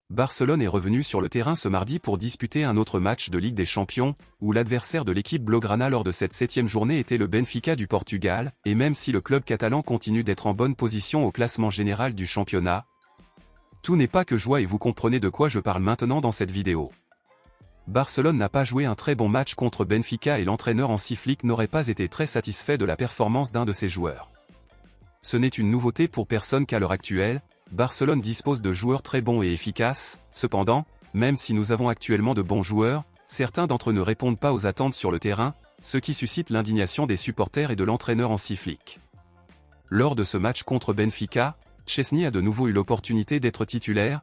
Barcelone est revenu sur le terrain ce mardi pour disputer un autre match de Ligue des Champions, où l'adversaire de l'équipe blaugrana lors de cette 7e journée était le Benfica du Portugal, et même si le club catalan continue d'être en bonne position au classement général du championnat, tout n'est pas que joie et vous comprenez de quoi je parle maintenant dans cette vidéo. Barcelone n'a pas joué un très bon match contre Benfica et l'entraîneur Hansi Flick n'aurait pas été très satisfait de la performance d'un de ses joueurs. Ce n'est une nouveauté pour personne qu'à l'heure actuelle, Barcelone dispose de joueurs très bons et efficaces, cependant, même si nous avons actuellement de bons joueurs, certains d'entre eux ne répondent pas aux attentes sur le terrain, ce qui suscite l'indignation des supporters et de l'entraîneur Hansi Flick. Lors de ce match contre Benfica, Szczęsny a de nouveau eu l'opportunité d'être titulaire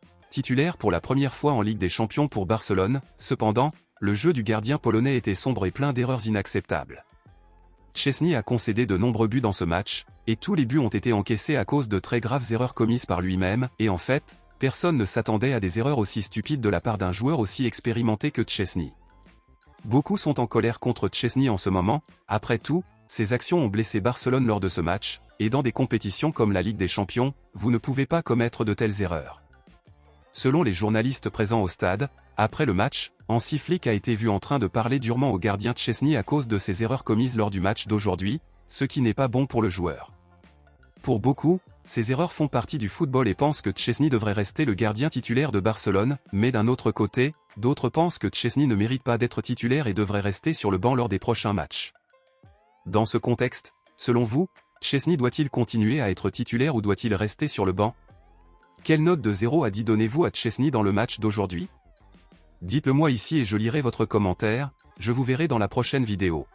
pour la première fois en Ligue des Champions pour Barcelone, cependant, le jeu du gardien polonais était sombre et plein d'erreurs inacceptables. Szczęsny a concédé de nombreux buts dans ce match, et tous les buts ont été encaissés à cause de très graves erreurs commises par lui-même, et en fait, personne ne s'attendait à des erreurs aussi stupides de la part d'un joueur aussi expérimenté que Szczęsny. Beaucoup sont en colère contre Szczęsny en ce moment, après tout, ses actions ont blessé Barcelone lors de ce match, et dans des compétitions comme la Ligue des Champions, vous ne pouvez pas commettre de telles erreurs. Selon les journalistes présents au stade, après le match, Hansi Flick a été vu en train de parler durement au gardien Szczęsny à cause de ses erreurs commises lors du match d'aujourd'hui, ce qui n'est pas bon pour le joueur. Pour beaucoup, ces erreurs font partie du football et pensent que Szczęsny devrait rester le gardien titulaire de Barcelone, mais d'un autre côté, d'autres pensent que Szczęsny ne mérite pas d'être titulaire et devrait rester sur le banc lors des prochains matchs. Dans ce contexte, selon vous, Szczęsny doit-il continuer à être titulaire ou doit-il rester sur le banc? Quelle note de 0 à 10 donnez-vous à Szczęsny dans le match d'aujourd'hui? Dites-le moi ici et je lirai votre commentaire, je vous verrai dans la prochaine vidéo.